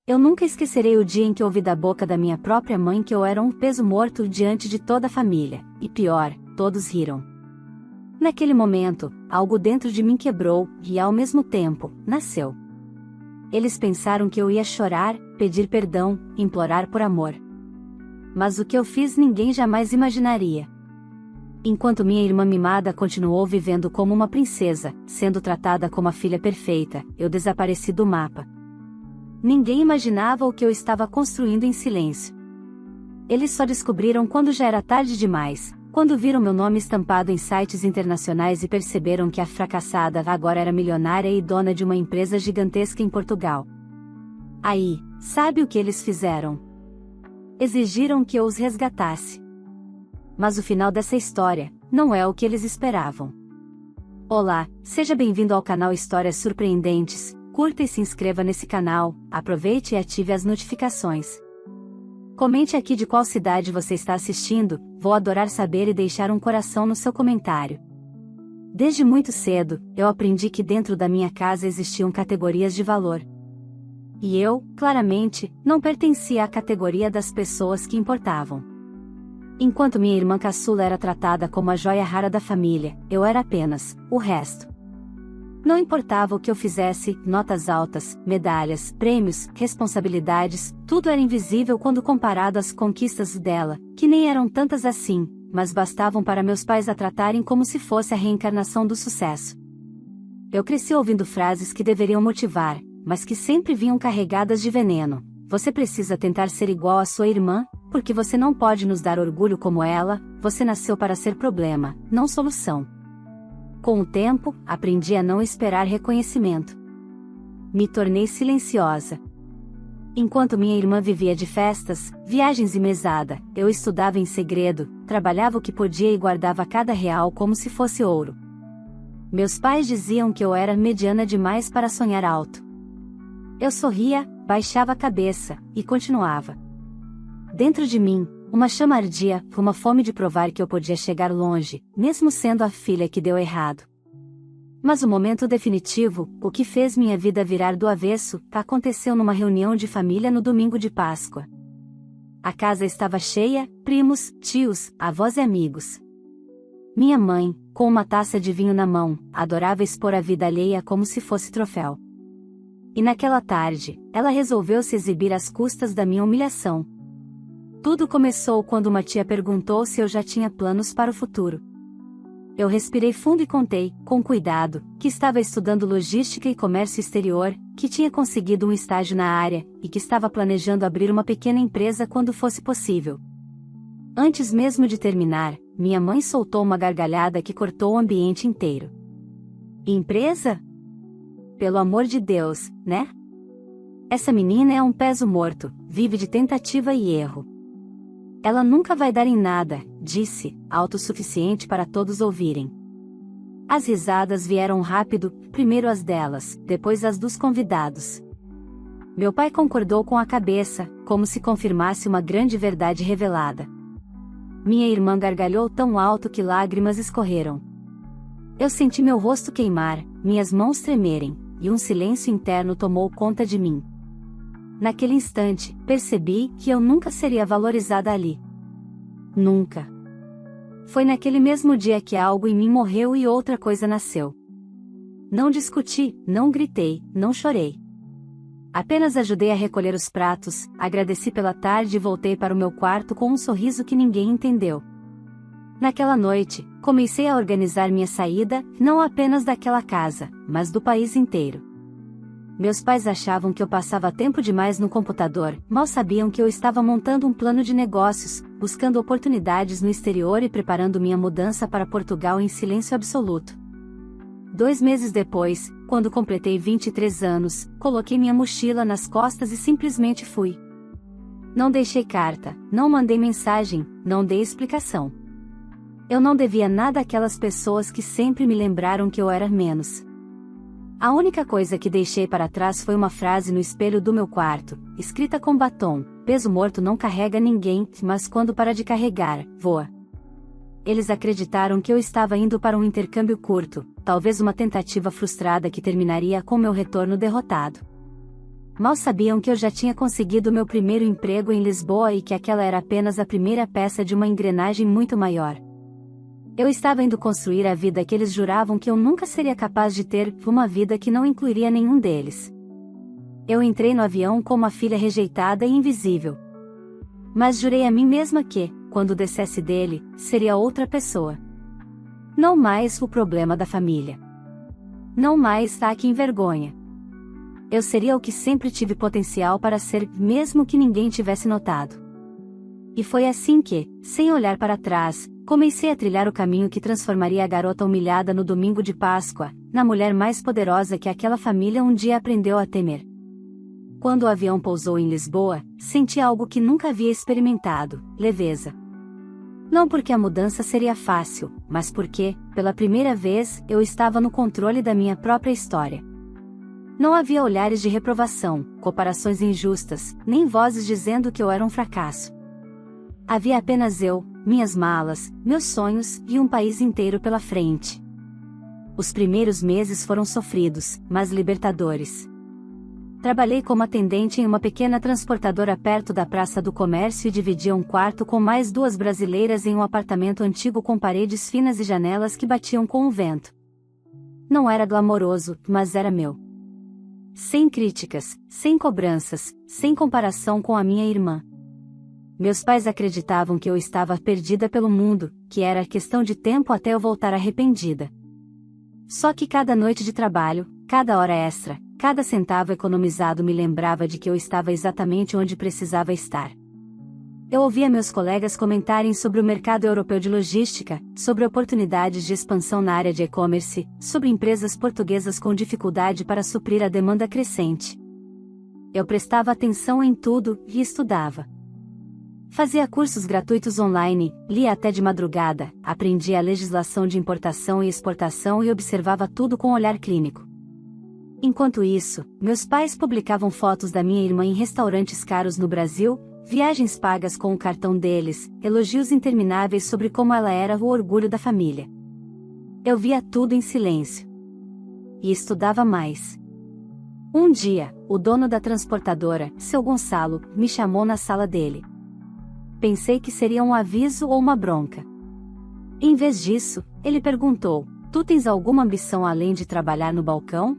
Eu nunca esquecerei o dia em que ouvi da boca da minha própria mãe que eu era um peso morto diante de toda a família, e pior, todos riram. Naquele momento, algo dentro de mim quebrou, e ao mesmo tempo, nasceu. Eles pensaram que eu ia chorar, pedir perdão, implorar por amor. Mas o que eu fiz ninguém jamais imaginaria. Enquanto minha irmã mimada continuou vivendo como uma princesa, sendo tratada como a filha perfeita, eu desapareci do mapa. Ninguém imaginava o que eu estava construindo em silêncio. Eles só descobriram quando já era tarde demais, quando viram meu nome estampado em sites internacionais e perceberam que a fracassada agora era milionária e dona de uma empresa gigantesca em Portugal. Aí, sabe o que eles fizeram? Exigiram que eu os resgatasse. Mas o final dessa história não é o que eles esperavam. Olá, seja bem-vindo ao canal Histórias Surpreendentes. Curta e se inscreva nesse canal, aproveite e ative as notificações. Comente aqui de qual cidade você está assistindo, vou adorar saber e deixar um coração no seu comentário. Desde muito cedo, eu aprendi que dentro da minha casa existiam categorias de valor. E eu, claramente, não pertencia à categoria das pessoas que importavam. Enquanto minha irmã caçula era tratada como a joia rara da família, eu era apenas o resto. Não importava o que eu fizesse, notas altas, medalhas, prêmios, responsabilidades, tudo era invisível quando comparado às conquistas dela, que nem eram tantas assim, mas bastavam para meus pais a tratarem como se fosse a reencarnação do sucesso. Eu cresci ouvindo frases que deveriam motivar, mas que sempre vinham carregadas de veneno. Você precisa tentar ser igual à sua irmã, porque você não pode nos dar orgulho como ela, você nasceu para ser problema, não solução. Com o tempo, aprendi a não esperar reconhecimento. Me tornei silenciosa. Enquanto minha irmã vivia de festas, viagens e mesada, eu estudava em segredo, trabalhava o que podia e guardava cada real como se fosse ouro. Meus pais diziam que eu era mediana demais para sonhar alto. Eu sorria, baixava a cabeça, e continuava. Dentro de mim, uma chama ardia, uma fome de provar que eu podia chegar longe, mesmo sendo a filha que deu errado. Mas o momento definitivo, o que fez minha vida virar do avesso, aconteceu numa reunião de família no domingo de Páscoa. A casa estava cheia, primos, tios, avós e amigos. Minha mãe, com uma taça de vinho na mão, adorava expor a vida alheia como se fosse troféu. E naquela tarde, ela resolveu se exibir às custas da minha humilhação. Tudo começou quando uma tia perguntou se eu já tinha planos para o futuro. Eu respirei fundo e contei, com cuidado, que estava estudando logística e comércio exterior, que tinha conseguido um estágio na área, e que estava planejando abrir uma pequena empresa quando fosse possível. Antes mesmo de terminar, minha mãe soltou uma gargalhada que cortou o ambiente inteiro. Empresa? Pelo amor de Deus, né? Essa menina é um peso morto, vive de tentativa e erro. Ela nunca vai dar em nada, disse, autossuficiente para todos ouvirem. As risadas vieram rápido, primeiro as delas, depois as dos convidados. Meu pai concordou com a cabeça, como se confirmasse uma grande verdade revelada. Minha irmã gargalhou tão alto que lágrimas escorreram. Eu senti meu rosto queimar, minhas mãos tremerem, e um silêncio interno tomou conta de mim. Naquele instante, percebi que eu nunca seria valorizada ali. Nunca. Foi naquele mesmo dia que algo em mim morreu e outra coisa nasceu. Não discuti, não gritei, não chorei. Apenas ajudei a recolher os pratos, agradeci pela tarde e voltei para o meu quarto com um sorriso que ninguém entendeu. Naquela noite, comecei a organizar minha saída, não apenas daquela casa, mas do país inteiro. Meus pais achavam que eu passava tempo demais no computador, mal sabiam que eu estava montando um plano de negócios, buscando oportunidades no exterior e preparando minha mudança para Portugal em silêncio absoluto. 2 meses depois, quando completei 23 anos, coloquei minha mochila nas costas e simplesmente fui. Não deixei carta, não mandei mensagem, não dei explicação. Eu não devia nada àquelas pessoas que sempre me lembraram que eu era menos. A única coisa que deixei para trás foi uma frase no espelho do meu quarto, escrita com batom: peso morto não carrega ninguém, mas quando para de carregar, voa. Eles acreditaram que eu estava indo para um intercâmbio curto, talvez uma tentativa frustrada que terminaria com meu retorno derrotado. mal sabiam que eu já tinha conseguido meu primeiro emprego em Lisboa e que aquela era apenas a primeira peça de uma engrenagem muito maior. Eu estava indo construir a vida que eles juravam que eu nunca seria capaz de ter, uma vida que não incluiria nenhum deles. Eu entrei no avião como a filha rejeitada e invisível. Mas jurei a mim mesma que, quando descesse dele, seria outra pessoa. Não mais o problema da família. Não mais a que envergonha. Eu seria o que sempre tive potencial para ser, mesmo que ninguém tivesse notado. E foi assim que, sem olhar para trás, comecei a trilhar o caminho que transformaria a garota humilhada no domingo de Páscoa, na mulher mais poderosa que aquela família um dia aprendeu a temer. Quando o avião pousou em Lisboa, senti algo que nunca havia experimentado: leveza. Não porque a mudança seria fácil, mas porque, pela primeira vez, eu estava no controle da minha própria história. Não havia olhares de reprovação, comparações injustas, nem vozes dizendo que eu era um fracasso. Havia apenas eu, minhas malas, meus sonhos e um país inteiro pela frente. Os primeiros meses foram sofridos, mas libertadores. Trabalhei como atendente em uma pequena transportadora perto da Praça do Comércio e dividia um quarto com mais 2 brasileiras em um apartamento antigo com paredes finas e janelas que batiam com o vento. Não era glamouroso, mas era meu. Sem críticas, sem cobranças, sem comparação com a minha irmã. Meus pais acreditavam que eu estava perdida pelo mundo, que era questão de tempo até eu voltar arrependida. Só que cada noite de trabalho, cada hora extra, cada centavo economizado me lembrava de que eu estava exatamente onde precisava estar. Eu ouvia meus colegas comentarem sobre o mercado europeu de logística, sobre oportunidades de expansão na área de e-commerce, sobre empresas portuguesas com dificuldade para suprir a demanda crescente. Eu prestava atenção em tudo e estudava. Fazia cursos gratuitos online, lia até de madrugada, aprendia a legislação de importação e exportação e observava tudo com olhar clínico. Enquanto isso, meus pais publicavam fotos da minha irmã em restaurantes caros no Brasil, viagens pagas com o cartão deles, elogios intermináveis sobre como ela era o orgulho da família. Eu via tudo em silêncio. E estudava mais. Um dia, o dono da transportadora, seu Gonçalo, me chamou na sala dele. Pensei que seria um aviso ou uma bronca. Em vez disso, ele perguntou: "Tu tens alguma ambição além de trabalhar no balcão?"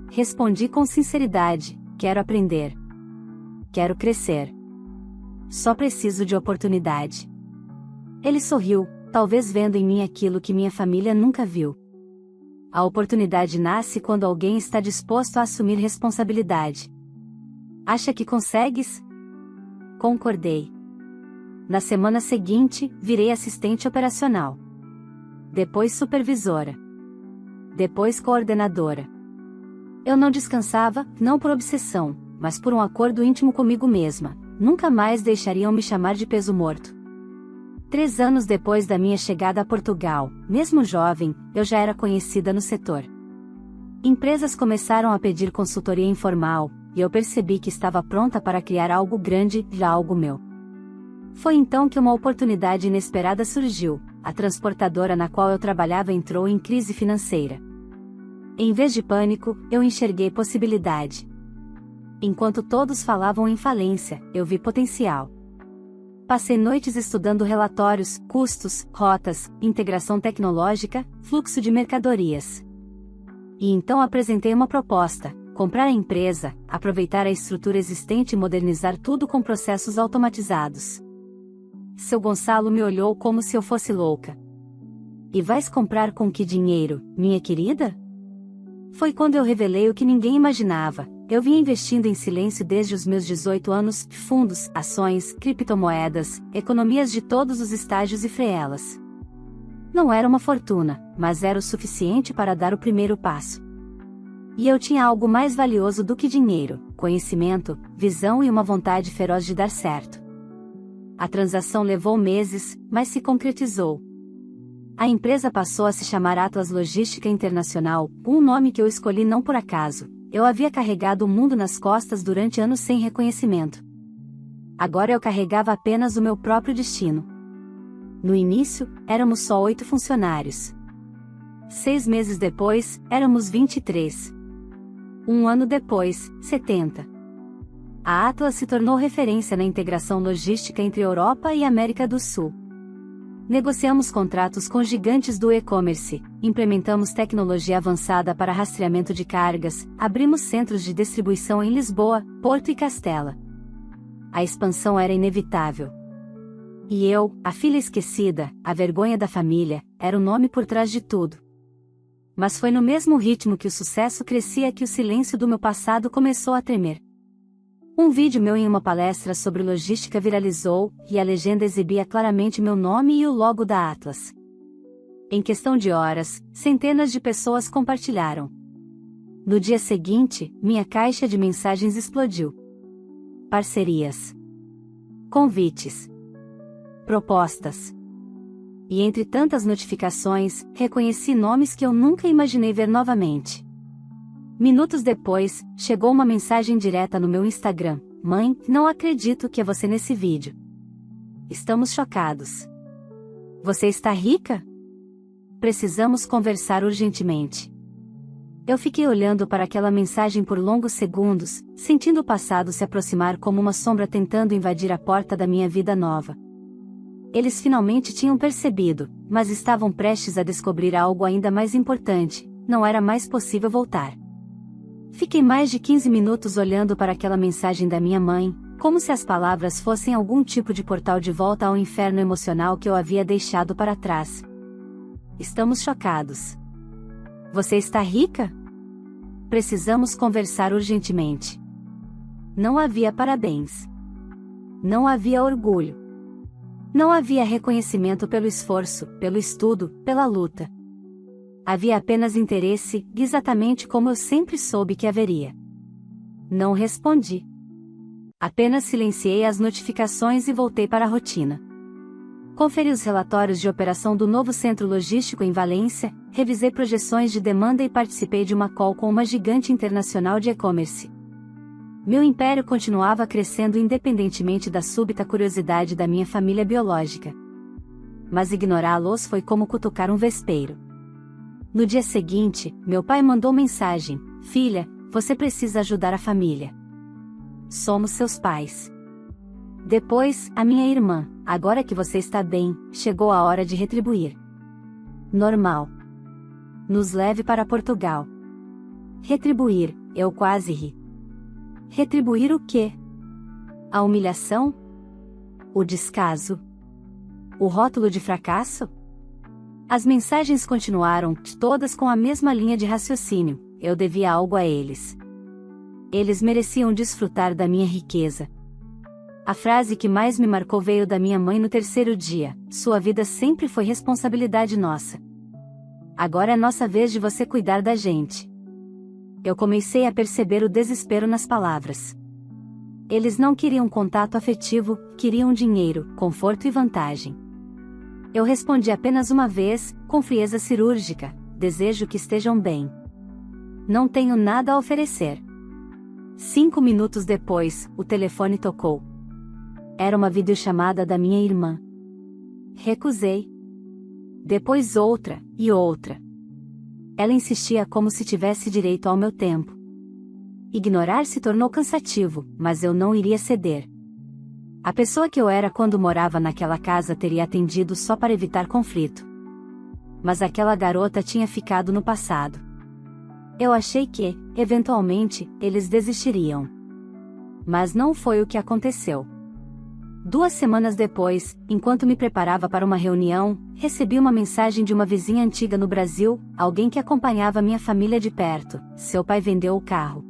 Respondi com sinceridade: "Quero aprender. Quero crescer. Só preciso de oportunidade." Ele sorriu, talvez vendo em mim aquilo que minha família nunca viu. A oportunidade nasce quando alguém está disposto a assumir responsabilidade. Acha que consegues? Concordei. Na semana seguinte, virei assistente operacional. Depois supervisora. Depois coordenadora. Eu não descansava, não por obsessão, mas por um acordo íntimo comigo mesma: nunca mais deixariam me chamar de peso morto. 3 anos depois da minha chegada a Portugal, mesmo jovem, eu já era conhecida no setor. Empresas começaram a pedir consultoria informal, e eu percebi que estava pronta para criar algo grande, já algo meu. Foi então que uma oportunidade inesperada surgiu: a transportadora na qual eu trabalhava entrou em crise financeira. Em vez de pânico, eu enxerguei possibilidade. Enquanto todos falavam em falência, eu vi potencial. Passei noites estudando relatórios, custos, rotas, integração tecnológica, fluxo de mercadorias. E então apresentei uma proposta: comprar a empresa, aproveitar a estrutura existente e modernizar tudo com processos automatizados. Seu Gonçalo me olhou como se eu fosse louca. "E vais comprar com que dinheiro, minha querida?" Foi quando eu revelei o que ninguém imaginava: eu vinha investindo em silêncio desde os meus 18 anos, fundos, ações, criptomoedas, economias de todos os estágios e freelas. Não era uma fortuna, mas era o suficiente para dar o primeiro passo. E eu tinha algo mais valioso do que dinheiro: conhecimento, visão e uma vontade feroz de dar certo. A transação levou meses, mas se concretizou. A empresa passou a se chamar Atlas Logística Internacional, um nome que eu escolhi não por acaso. Eu havia carregado o mundo nas costas durante anos sem reconhecimento. Agora eu carregava apenas o meu próprio destino. No início, éramos só 8 funcionários. 6 meses depois, éramos 23. Um ano depois, 70. A Atlas se tornou referência na integração logística entre Europa e América do Sul. Negociamos contratos com gigantes do e-commerce, implementamos tecnologia avançada para rastreamento de cargas, abrimos centros de distribuição em Lisboa, Porto e Castela. A expansão era inevitável. E eu, a filha esquecida, a vergonha da família, era o nome por trás de tudo. Mas foi no mesmo ritmo que o sucesso crescia que o silêncio do meu passado começou a tremer. Um vídeo meu em uma palestra sobre logística viralizou, e a legenda exibia claramente meu nome e o logo da Atlas. Em questão de horas, centenas de pessoas compartilharam. No dia seguinte, minha caixa de mensagens explodiu. Parcerias. Convites. Propostas. E entre tantas notificações, reconheci nomes que eu nunca imaginei ver novamente. Minutos depois, chegou uma mensagem direta no meu Instagram: "Mãe, não acredito que é você nesse vídeo. Estamos chocados. Você está rica? Precisamos conversar urgentemente." Eu fiquei olhando para aquela mensagem por longos segundos, sentindo o passado se aproximar como uma sombra tentando invadir a porta da minha vida nova. Eles finalmente tinham percebido, mas estavam prestes a descobrir algo ainda mais importante: não era mais possível voltar. Fiquei mais de 15 minutos olhando para aquela mensagem da minha mãe, como se as palavras fossem algum tipo de portal de volta ao inferno emocional que eu havia deixado para trás. Estamos chocados. Você está rica? Precisamos conversar urgentemente. Não havia parabéns. Não havia orgulho. Não havia reconhecimento pelo esforço, pelo estudo, pela luta. Havia apenas interesse, exatamente como eu sempre soube que haveria. Não respondi. Apenas silenciei as notificações e voltei para a rotina. Conferi os relatórios de operação do novo centro logístico em Valência, revisei projeções de demanda e participei de uma call com uma gigante internacional de e-commerce. Meu império continuava crescendo independentemente da súbita curiosidade da minha família biológica. Mas ignorá-los foi como cutucar um vespeiro. No dia seguinte, meu pai mandou mensagem: "Filha, você precisa ajudar a família. Somos seus pais." Depois, a minha irmã: "Agora que você está bem, chegou a hora de retribuir. Normal. Nos leve para Portugal." Retribuir, eu quase ri. Retribuir o quê? A humilhação? O descaso? O rótulo de fracasso? As mensagens continuaram, todas com a mesma linha de raciocínio: eu devia algo a eles. Eles mereciam desfrutar da minha riqueza. A frase que mais me marcou veio da minha mãe no terceiro dia: "Sua vida sempre foi responsabilidade nossa. Agora é nossa vez de você cuidar da gente." Eu comecei a perceber o desespero nas palavras. Eles não queriam contato afetivo, queriam dinheiro, conforto e vantagem. Eu respondi apenas uma vez, com frieza cirúrgica: "Desejo que estejam bem. Não tenho nada a oferecer." 5 minutos depois, o telefone tocou. Era uma videochamada da minha irmã. Recusei. Depois outra, e outra. Ela insistia como se tivesse direito ao meu tempo. Ignorar se tornou cansativo, mas eu não iria ceder. A pessoa que eu era quando morava naquela casa teria atendido só para evitar conflito. Mas aquela garota tinha ficado no passado. Eu achei que, eventualmente, eles desistiriam. Mas não foi o que aconteceu. 2 semanas depois, enquanto me preparava para uma reunião, recebi uma mensagem de uma vizinha antiga no Brasil, alguém que acompanhava minha família de perto: "Seu pai vendeu o carro.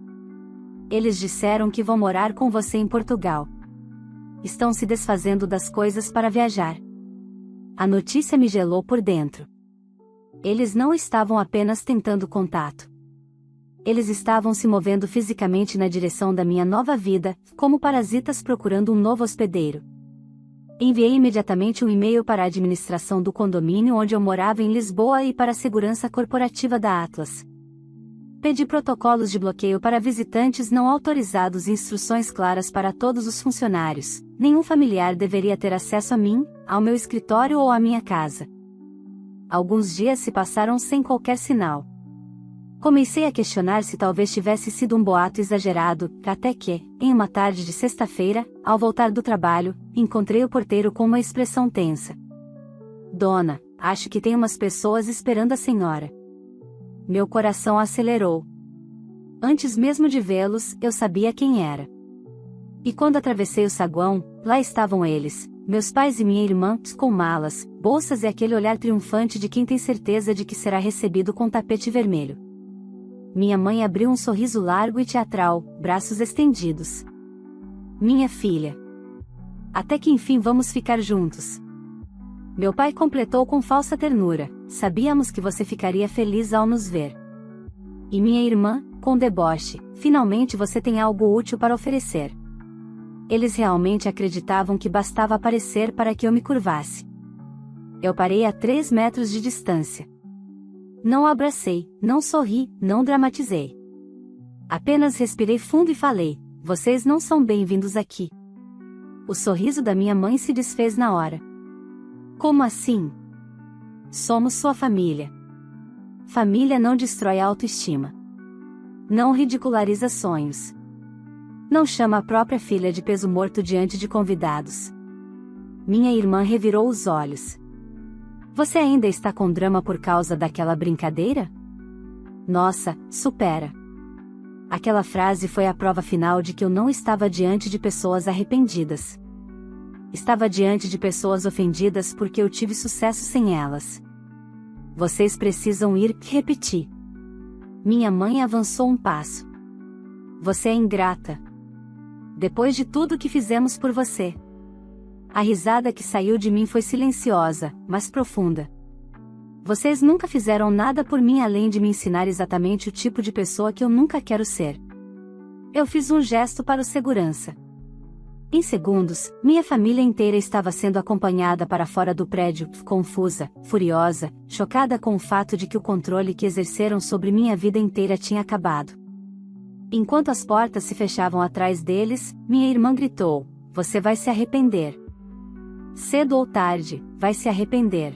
Eles disseram que vão morar com você em Portugal. Estão se desfazendo das coisas para viajar." A notícia me gelou por dentro. Eles não estavam apenas tentando contato. Eles estavam se movendo fisicamente na direção da minha nova vida, como parasitas procurando um novo hospedeiro. Enviei imediatamente um e-mail para a administração do condomínio onde eu morava em Lisboa e para a segurança corporativa da Atlas. Pedi protocolos de bloqueio para visitantes não autorizados e instruções claras para todos os funcionários. Nenhum familiar deveria ter acesso a mim, ao meu escritório ou à minha casa. Alguns dias se passaram sem qualquer sinal. Comecei a questionar se talvez tivesse sido um boato exagerado, até que, em uma tarde de sexta-feira, ao voltar do trabalho, encontrei o porteiro com uma expressão tensa. Dona, acho que tem umas pessoas esperando a senhora. Meu coração acelerou. Antes mesmo de vê-los, eu sabia quem era. E quando atravessei o saguão, lá estavam eles, meus pais e minha irmã, com malas, bolsas e aquele olhar triunfante de quem tem certeza de que será recebido com tapete vermelho. Minha mãe abriu um sorriso largo e teatral, braços estendidos. Minha filha. Até que enfim vamos ficar juntos. Meu pai completou com falsa ternura, sabíamos que você ficaria feliz ao nos ver. E minha irmã, com deboche, finalmente você tem algo útil para oferecer. Eles realmente acreditavam que bastava aparecer para que eu me curvasse. Eu parei a 3 metros de distância. Não abracei, não sorri, não dramatizei. Apenas respirei fundo e falei, vocês não são bem-vindos aqui. O sorriso da minha mãe se desfez na hora. Como assim? Somos sua família. Família não destrói a autoestima. Não ridiculariza sonhos. Não chama a própria filha de peso morto diante de convidados. Minha irmã revirou os olhos. Você ainda está com drama por causa daquela brincadeira? Nossa, supera. Aquela frase foi a prova final de que eu não estava diante de pessoas arrependidas. Estava diante de pessoas ofendidas porque eu tive sucesso sem elas. Vocês precisam ir, repeti. Minha mãe avançou um passo. Você é ingrata. Depois de tudo que fizemos por você. A risada que saiu de mim foi silenciosa, mas profunda. Vocês nunca fizeram nada por mim além de me ensinar exatamente o tipo de pessoa que eu nunca quero ser. Eu fiz um gesto para o segurança. Em segundos, minha família inteira estava sendo acompanhada para fora do prédio, confusa, furiosa, chocada com o fato de que o controle que exerceram sobre minha vida inteira tinha acabado. Enquanto as portas se fechavam atrás deles, minha irmã gritou, você vai se arrepender. Cedo ou tarde, vai se arrepender.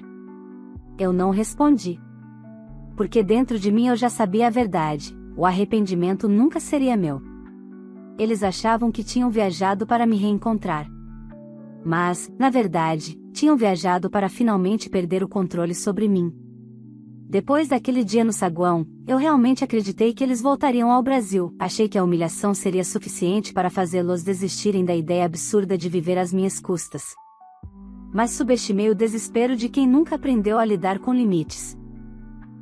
Eu não respondi. Porque dentro de mim eu já sabia a verdade, o arrependimento nunca seria meu. Eles achavam que tinham viajado para me reencontrar. Mas, na verdade, tinham viajado para finalmente perder o controle sobre mim. Depois daquele dia no saguão, eu realmente acreditei que eles voltariam ao Brasil. Achei que a humilhação seria suficiente para fazê-los desistirem da ideia absurda de viver às minhas custas. Mas subestimei o desespero de quem nunca aprendeu a lidar com limites.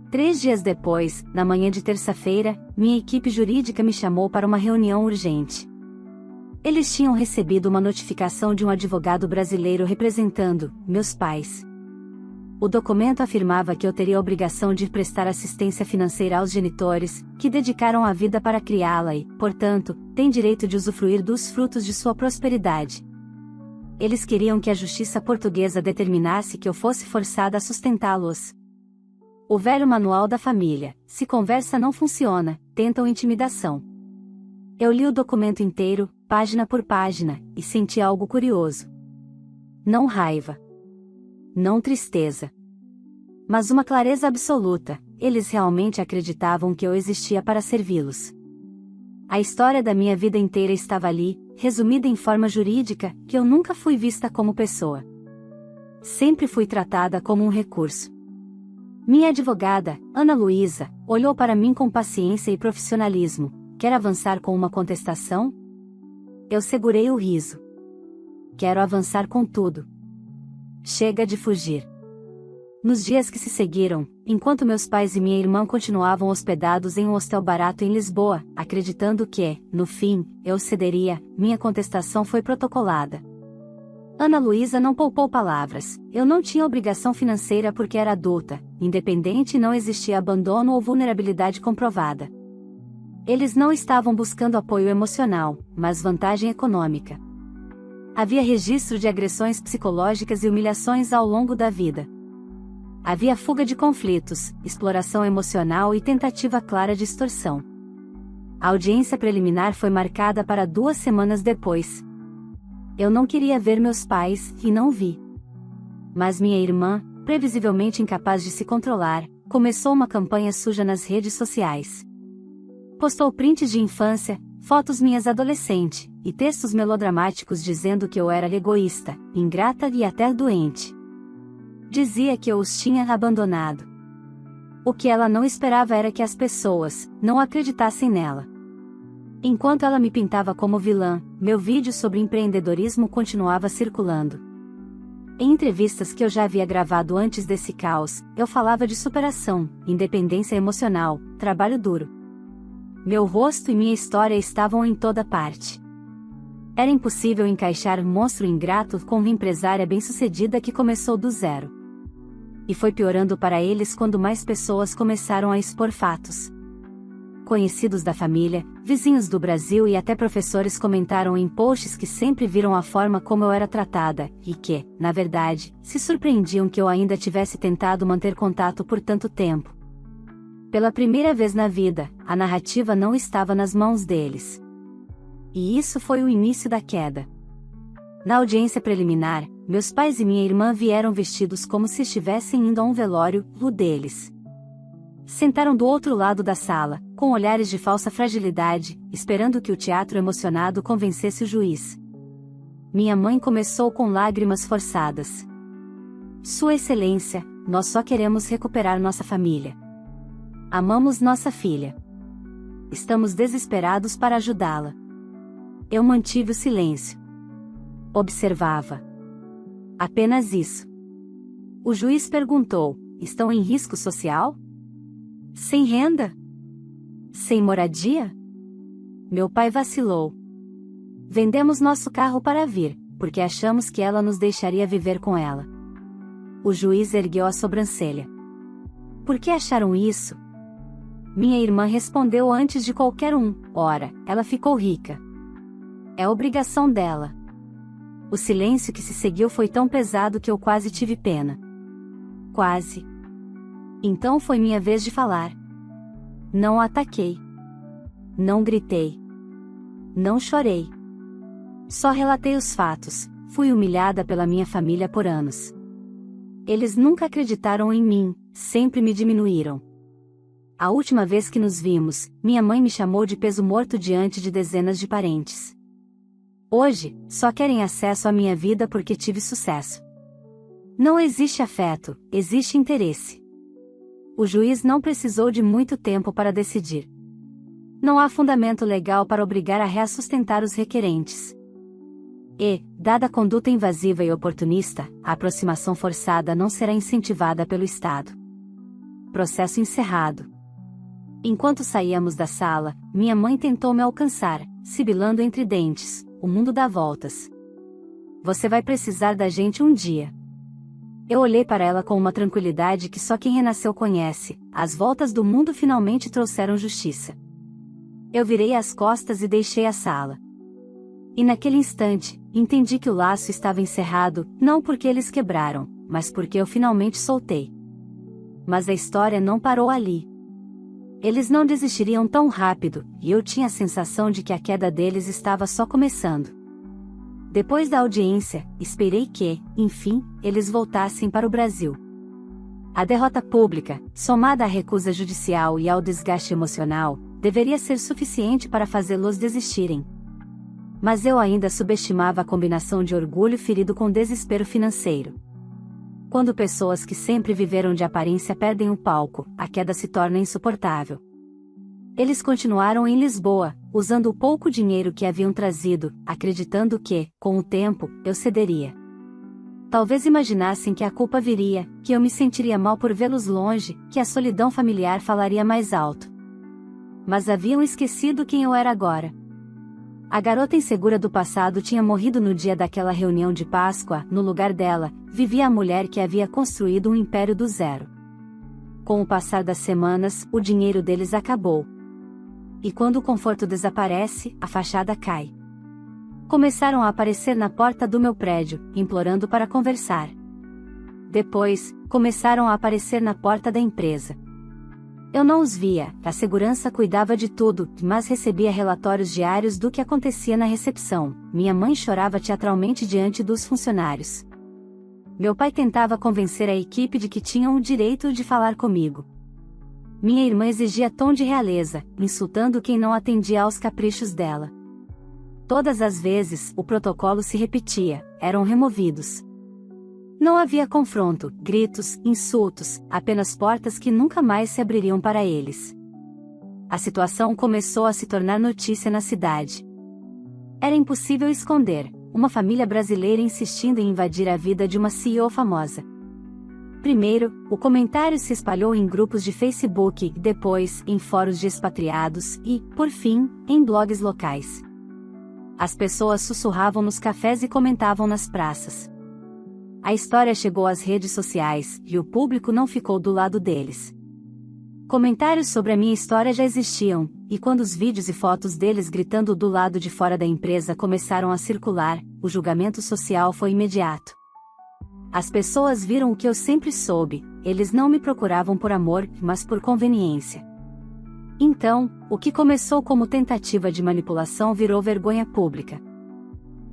3 dias depois, na manhã de terça-feira, minha equipe jurídica me chamou para uma reunião urgente. Eles tinham recebido uma notificação de um advogado brasileiro representando meus pais. O documento afirmava que eu teria a obrigação de prestar assistência financeira aos genitores, que dedicaram a vida para criá-la e, portanto, têm direito de usufruir dos frutos de sua prosperidade. Eles queriam que a justiça portuguesa determinasse que eu fosse forçada a sustentá-los. O velho manual da família, se conversa não funciona, tentam intimidação. Eu li o documento inteiro, página por página, e senti algo curioso. Não raiva. Não tristeza. Mas uma clareza absoluta, eles realmente acreditavam que eu existia para servi-los. A história da minha vida inteira estava ali, resumida em forma jurídica, que eu nunca fui vista como pessoa. Sempre fui tratada como um recurso. Minha advogada, Ana Luísa, olhou para mim com paciência e profissionalismo. Quer avançar com uma contestação? Eu segurei o riso. Quero avançar com tudo. Chega de fugir. Nos dias que se seguiram, enquanto meus pais e minha irmã continuavam hospedados em um hostel barato em Lisboa, acreditando que, no fim, eu cederia, minha contestação foi protocolada. Ana Luísa não poupou palavras, eu não tinha obrigação financeira porque era adulta, independente e não existia abandono ou vulnerabilidade comprovada. Eles não estavam buscando apoio emocional, mas vantagem econômica. Havia registro de agressões psicológicas e humilhações ao longo da vida. Havia fuga de conflitos, exploração emocional e tentativa clara de extorsão. A audiência preliminar foi marcada para 2 semanas depois. Eu não queria ver meus pais, e não vi. Mas minha irmã, previsivelmente incapaz de se controlar, começou uma campanha suja nas redes sociais. Postou prints de infância, fotos minhas adolescente, e textos melodramáticos dizendo que eu era egoísta, ingrata e até doente. Dizia que eu os tinha abandonado. O que ela não esperava era que as pessoas não acreditassem nela. Enquanto ela me pintava como vilã, meu vídeo sobre empreendedorismo continuava circulando. Em entrevistas que eu já havia gravado antes desse caos, eu falava de superação, independência emocional, trabalho duro. Meu rosto e minha história estavam em toda parte. Era impossível encaixar um monstro ingrato com uma empresária bem-sucedida que começou do zero. E foi piorando para eles quando mais pessoas começaram a expor fatos. Conhecidos da família, vizinhos do Brasil e até professores comentaram em posts que sempre viram a forma como eu era tratada, e que, na verdade, se surpreendiam que eu ainda tivesse tentado manter contato por tanto tempo. Pela primeira vez na vida, a narrativa não estava nas mãos deles. E isso foi o início da queda. Na audiência preliminar, meus pais e minha irmã vieram vestidos como se estivessem indo a um velório, o deles. Sentaram do outro lado da sala, com olhares de falsa fragilidade, esperando que o teatro emocionado convencesse o juiz. Minha mãe começou com lágrimas forçadas. Sua Excelência, nós só queremos recuperar nossa família. Amamos nossa filha. Estamos desesperados para ajudá-la. Eu mantive o silêncio. Observava. Apenas isso. O juiz perguntou: estão em risco social? Sem renda? Sem moradia? Meu pai vacilou. Vendemos nosso carro para vir, porque achamos que ela nos deixaria viver com ela. O juiz ergueu a sobrancelha. Por que acharam isso? Minha irmã respondeu antes de qualquer um: ora, ela ficou rica. É obrigação dela. O silêncio que se seguiu foi tão pesado que eu quase tive pena. Quase. Então foi minha vez de falar. Não ataquei. Não gritei. Não chorei. Só relatei os fatos. Fui humilhada pela minha família por anos. Eles nunca acreditaram em mim, sempre me diminuíram. A última vez que nos vimos, minha mãe me chamou de peso morto diante de dezenas de parentes. Hoje, só querem acesso à minha vida porque tive sucesso. Não existe afeto, existe interesse. O juiz não precisou de muito tempo para decidir. Não há fundamento legal para obrigar a reassustentar os requerentes. E, dada a conduta invasiva e oportunista, a aproximação forçada não será incentivada pelo Estado. Processo encerrado. Enquanto saíamos da sala, minha mãe tentou me alcançar, sibilando entre dentes: o mundo dá voltas. Você vai precisar da gente um dia. Eu olhei para ela com uma tranquilidade que só quem renasceu conhece. As voltas do mundo finalmente trouxeram justiça. Eu virei as costas e deixei a sala. E naquele instante, entendi que o laço estava encerrado, não porque eles quebraram, mas porque eu finalmente soltei. Mas a história não parou ali. Eles não desistiriam tão rápido, e eu tinha a sensação de que a queda deles estava só começando. Depois da audiência, esperei que, enfim, eles voltassem para o Brasil. A derrota pública, somada à recusa judicial e ao desgaste emocional, deveria ser suficiente para fazê-los desistirem. Mas eu ainda subestimava a combinação de orgulho ferido com desespero financeiro. Quando pessoas que sempre viveram de aparência perdem o palco, a queda se torna insuportável. Eles continuaram em Lisboa, usando o pouco dinheiro que haviam trazido, acreditando que, com o tempo, eu cederia. Talvez imaginassem que a culpa viria, que eu me sentiria mal por vê-los longe, que a solidão familiar falaria mais alto. Mas haviam esquecido quem eu era agora. A garota insegura do passado tinha morrido no dia daquela reunião de Páscoa. No lugar dela, vivia a mulher que havia construído um império do zero. Com o passar das semanas, o dinheiro deles acabou. E quando o conforto desaparece, a fachada cai. Começaram a aparecer na porta do meu prédio, implorando para conversar. Depois, começaram a aparecer na porta da empresa. Eu não os via, a segurança cuidava de tudo, mas recebia relatórios diários do que acontecia na recepção. Minha mãe chorava teatralmente diante dos funcionários. Meu pai tentava convencer a equipe de que tinham o direito de falar comigo. Minha irmã exigia tom de realeza, insultando quem não atendia aos caprichos dela. Todas as vezes, o protocolo se repetia, eram removidos. Não havia confronto, gritos, insultos, apenas portas que nunca mais se abririam para eles. A situação começou a se tornar notícia na cidade. Era impossível esconder, uma família brasileira insistindo em invadir a vida de uma CEO famosa. Primeiro, o comentário se espalhou em grupos de Facebook, depois, em fóruns de expatriados e, por fim, em blogs locais. As pessoas sussurravam nos cafés e comentavam nas praças. A história chegou às redes sociais, e o público não ficou do lado deles. Comentários sobre a minha história já existiam, e quando os vídeos e fotos deles gritando do lado de fora da empresa começaram a circular, o julgamento social foi imediato. As pessoas viram o que eu sempre soube, eles não me procuravam por amor, mas por conveniência. Então, o que começou como tentativa de manipulação virou vergonha pública.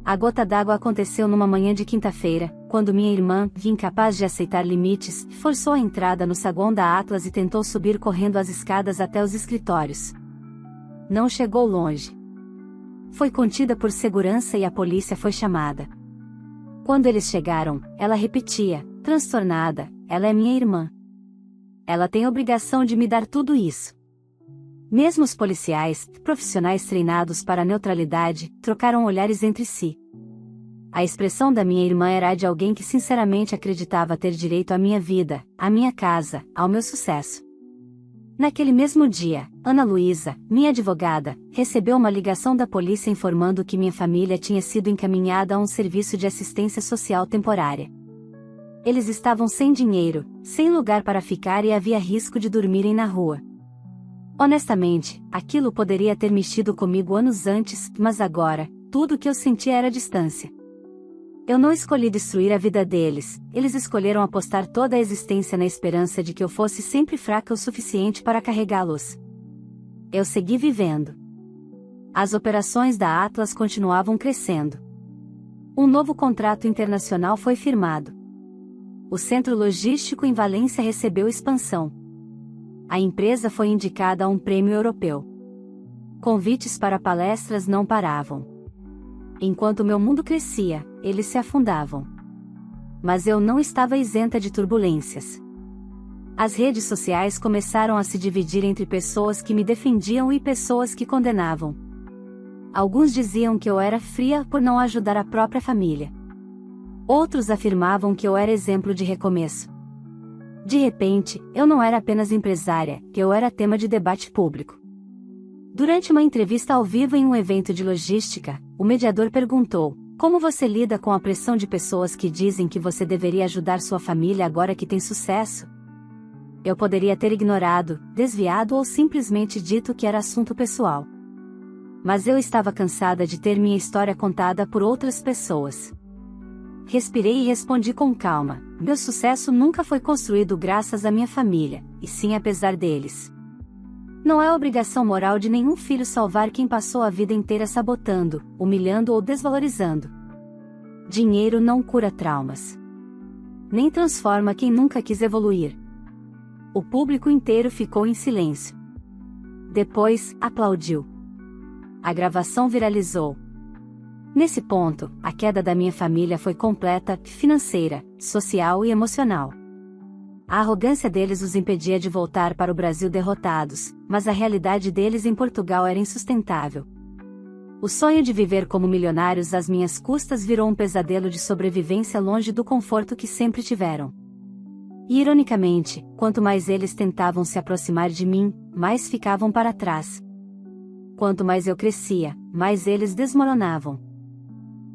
A gota d'água aconteceu numa manhã de quinta-feira, quando minha irmã, incapaz de aceitar limites, forçou a entrada no saguão da Atlas e tentou subir correndo as escadas até os escritórios. Não chegou longe. Foi contida por segurança e a polícia foi chamada. Quando eles chegaram, ela repetia, transtornada, ela é minha irmã. Ela tem obrigação de me dar tudo isso. Mesmo os policiais, profissionais treinados para a neutralidade, trocaram olhares entre si. A expressão da minha irmã era a de alguém que sinceramente acreditava ter direito à minha vida, à minha casa, ao meu sucesso. Naquele mesmo dia, Ana Luísa, minha advogada, recebeu uma ligação da polícia informando que minha família tinha sido encaminhada a um serviço de assistência social temporária. Eles estavam sem dinheiro, sem lugar para ficar e havia risco de dormirem na rua. Honestamente, aquilo poderia ter mexido comigo anos antes, mas agora, tudo o que eu sentia era distância. Eu não escolhi destruir a vida deles, eles escolheram apostar toda a existência na esperança de que eu fosse sempre fraca o suficiente para carregá-los. Eu segui vivendo. As operações da Atlas continuavam crescendo. Um novo contrato internacional foi firmado. O centro logístico em Valência recebeu expansão. A empresa foi indicada a um prêmio europeu. Convites para palestras não paravam. Enquanto meu mundo crescia, eles se afundavam. Mas eu não estava isenta de turbulências. As redes sociais começaram a se dividir entre pessoas que me defendiam e pessoas que condenavam. Alguns diziam que eu era fria por não ajudar a própria família. Outros afirmavam que eu era exemplo de recomeço. De repente, eu não era apenas empresária, eu era tema de debate público. Durante uma entrevista ao vivo em um evento de logística, o mediador perguntou: como você lida com a pressão de pessoas que dizem que você deveria ajudar sua família agora que tem sucesso? Eu poderia ter ignorado, desviado ou simplesmente dito que era assunto pessoal. Mas eu estava cansada de ter minha história contada por outras pessoas. Respirei e respondi com calma: meu sucesso nunca foi construído graças à minha família, e sim apesar deles. Não é obrigação moral de nenhum filho salvar quem passou a vida inteira sabotando, humilhando ou desvalorizando. Dinheiro não cura traumas. Nem transforma quem nunca quis evoluir. O público inteiro ficou em silêncio. Depois, aplaudiu. A gravação viralizou. Nesse ponto, a queda da minha família foi completa, financeira, social e emocional. A arrogância deles os impedia de voltar para o Brasil derrotados, mas a realidade deles em Portugal era insustentável. O sonho de viver como milionários às minhas custas virou um pesadelo de sobrevivência longe do conforto que sempre tiveram. E ironicamente, quanto mais eles tentavam se aproximar de mim, mais ficavam para trás. Quanto mais eu crescia, mais eles desmoronavam.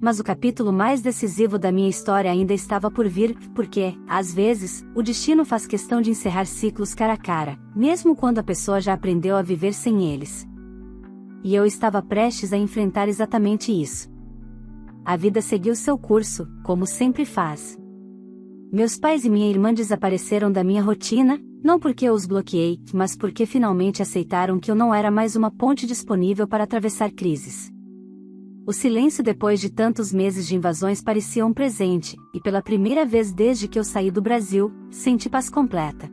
Mas o capítulo mais decisivo da minha história ainda estava por vir, porque, às vezes, o destino faz questão de encerrar ciclos cara a cara, mesmo quando a pessoa já aprendeu a viver sem eles. E eu estava prestes a enfrentar exatamente isso. A vida seguiu seu curso, como sempre faz. Meus pais e minha irmã desapareceram da minha rotina, não porque eu os bloqueei, mas porque finalmente aceitaram que eu não era mais uma ponte disponível para atravessar crises. O silêncio depois de tantos meses de invasões parecia um presente, e pela primeira vez desde que eu saí do Brasil, senti paz completa.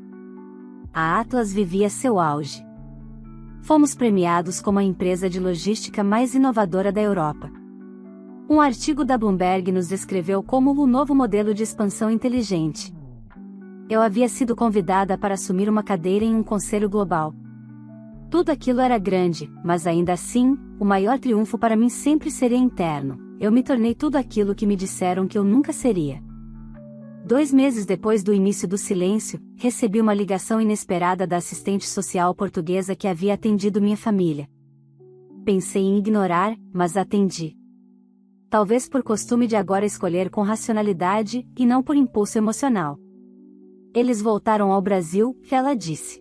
a Atlas vivia seu auge. Fomos premiados como a empresa de logística mais inovadora da Europa. Um artigo da Bloomberg nos descreveu como o novo modelo de expansão inteligente. Eu havia sido convidada para assumir uma cadeira em um conselho global. Tudo aquilo era grande, mas ainda assim, o maior triunfo para mim sempre seria interno. Eu me tornei tudo aquilo que me disseram que eu nunca seria. 2 meses depois do início do silêncio, recebi uma ligação inesperada da assistente social portuguesa que havia atendido minha família. Pensei em ignorar, mas atendi. Talvez por costume de agora escolher com racionalidade, e não por impulso emocional. Eles voltaram ao Brasil, ela disse.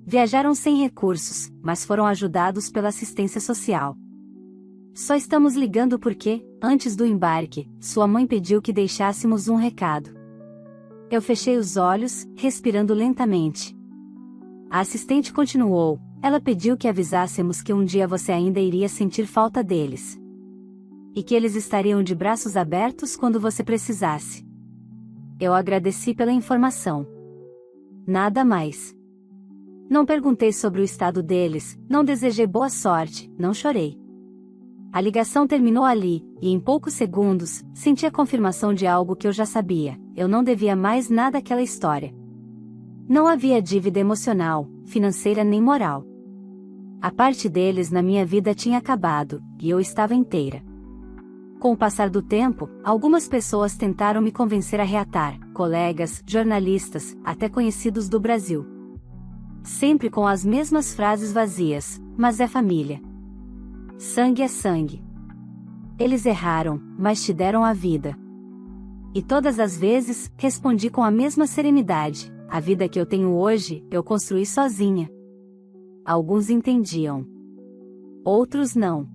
Viajaram sem recursos, mas foram ajudados pela assistência social. Só estamos ligando porque, antes do embarque, sua mãe pediu que deixássemos um recado. Eu fechei os olhos, respirando lentamente. A assistente continuou, ela pediu que avisássemos que um dia você ainda iria sentir falta deles. E que eles estariam de braços abertos quando você precisasse. Eu agradeci pela informação. Nada mais. Não perguntei sobre o estado deles, não desejei boa sorte, não chorei. A ligação terminou ali, e em poucos segundos, senti a confirmação de algo que eu já sabia: eu não devia mais nada àquela história. Não havia dívida emocional, financeira nem moral. A parte deles na minha vida tinha acabado, e eu estava inteira. Com o passar do tempo, algumas pessoas tentaram me convencer a reatar, colegas, jornalistas, até conhecidos do Brasil. Sempre com as mesmas frases vazias: mas é família. Sangue é sangue. Eles erraram, mas te deram a vida. E todas as vezes, respondi com a mesma serenidade: a vida que eu tenho hoje, eu construí sozinha. Alguns entendiam. Outros não.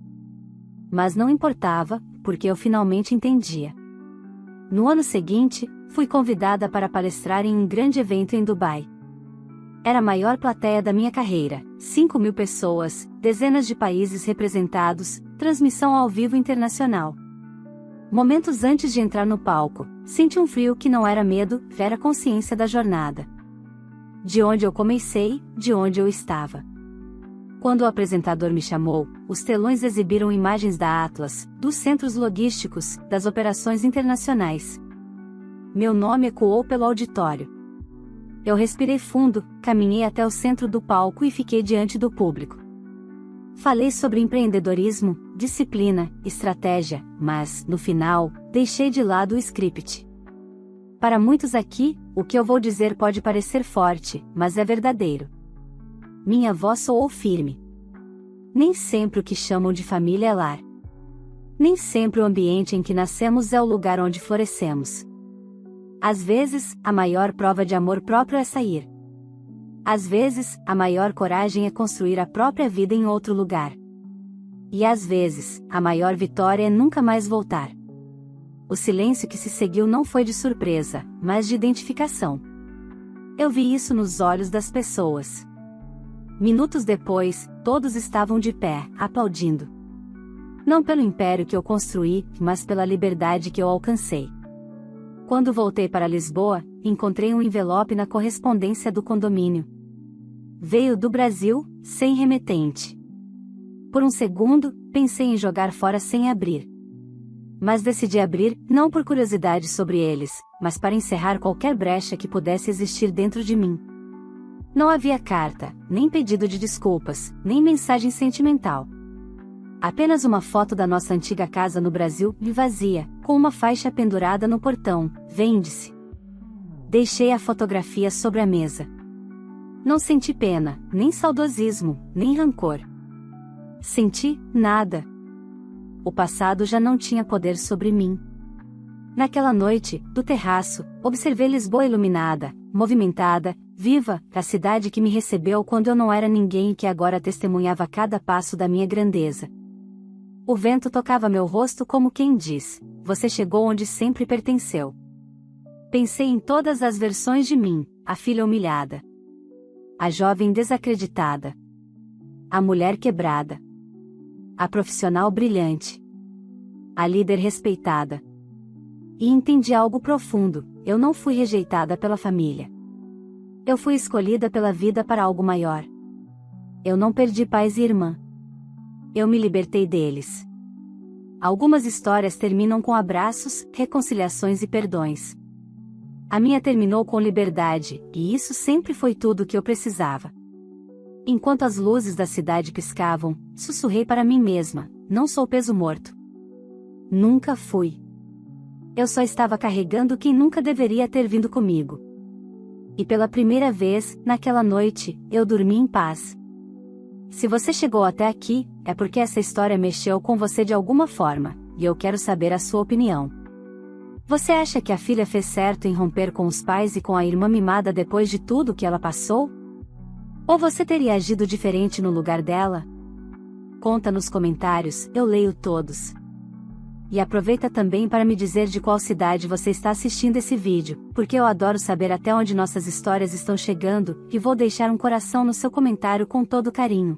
Mas não importava, porque eu finalmente entendia. No ano seguinte, fui convidada para palestrar em um grande evento em Dubai. Era a maior plateia da minha carreira, 5.000 pessoas, dezenas de países representados, transmissão ao vivo internacional. Momentos antes de entrar no palco, senti um frio que não era medo, era consciência da jornada. De onde eu comecei, de onde eu estava. Quando o apresentador me chamou, os telões exibiram imagens da Atlas, dos centros logísticos, das operações internacionais. Meu nome ecoou pelo auditório. Eu respirei fundo, caminhei até o centro do palco e fiquei diante do público. Falei sobre empreendedorismo, disciplina, estratégia, mas, no final, deixei de lado o script. Para muitos aqui, o que eu vou dizer pode parecer forte, mas é verdadeiro. Minha voz soou firme. Nem sempre o que chamam de família é lar. Nem sempre o ambiente em que nascemos é o lugar onde florescemos. Às vezes, a maior prova de amor próprio é sair. Às vezes, a maior coragem é construir a própria vida em outro lugar. E às vezes, a maior vitória é nunca mais voltar. O silêncio que se seguiu não foi de surpresa, mas de identificação. Eu vi isso nos olhos das pessoas. Minutos depois, todos estavam de pé, aplaudindo. Não pelo império que eu construí, mas pela liberdade que eu alcancei. Quando voltei para Lisboa, encontrei um envelope na correspondência do condomínio. Veio do Brasil, sem remetente. Por um segundo, pensei em jogar fora sem abrir. Mas decidi abrir, não por curiosidade sobre eles, mas para encerrar qualquer brecha que pudesse existir dentro de mim. Não havia carta, nem pedido de desculpas, nem mensagem sentimental. Apenas uma foto da nossa antiga casa no Brasil, vazia, com uma faixa pendurada no portão: vende-se. Deixei a fotografia sobre a mesa. Não senti pena, nem saudosismo, nem rancor. Senti nada. O passado já não tinha poder sobre mim. Naquela noite, do terraço, observei Lisboa iluminada, movimentada, viva, a cidade que me recebeu quando eu não era ninguém e que agora testemunhava cada passo da minha grandeza. O vento tocava meu rosto como quem diz: você chegou onde sempre pertenceu. Pensei em todas as versões de mim: a filha humilhada, a jovem desacreditada, a mulher quebrada, a profissional brilhante, a líder respeitada. E entendi algo profundo: eu não fui rejeitada pela família. Eu fui escolhida pela vida para algo maior. Eu não perdi pais e irmã. Eu me libertei deles. Algumas histórias terminam com abraços, reconciliações e perdões. A minha terminou com liberdade, e isso sempre foi tudo o que eu precisava. Enquanto as luzes da cidade piscavam, sussurrei para mim mesma: não sou peso morto. Nunca fui. Eu só estava carregando quem nunca deveria ter vindo comigo. E pela primeira vez, naquela noite, eu dormi em paz. Se você chegou até aqui, é porque essa história mexeu com você de alguma forma, e eu quero saber a sua opinião. Você acha que a filha fez certo em romper com os pais e com a irmã mimada depois de tudo que ela passou? Ou você teria agido diferente no lugar dela? Conta nos comentários, eu leio todos. E aproveita também para me dizer de qual cidade você está assistindo esse vídeo, porque eu adoro saber até onde nossas histórias estão chegando, e vou deixar um coração no seu comentário com todo carinho.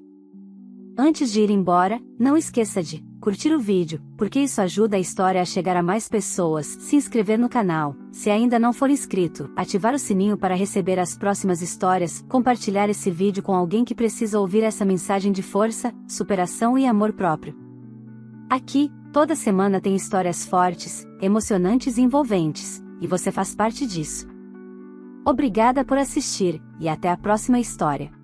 Antes de ir embora, não esqueça de curtir o vídeo, porque isso ajuda a história a chegar a mais pessoas, se inscrever no canal, se ainda não for inscrito, ativar o sininho para receber as próximas histórias, compartilhar esse vídeo com alguém que precisa ouvir essa mensagem de força, superação e amor próprio. Aqui, toda semana tem histórias fortes, emocionantes e envolventes, e você faz parte disso. Obrigada por assistir, e até a próxima história.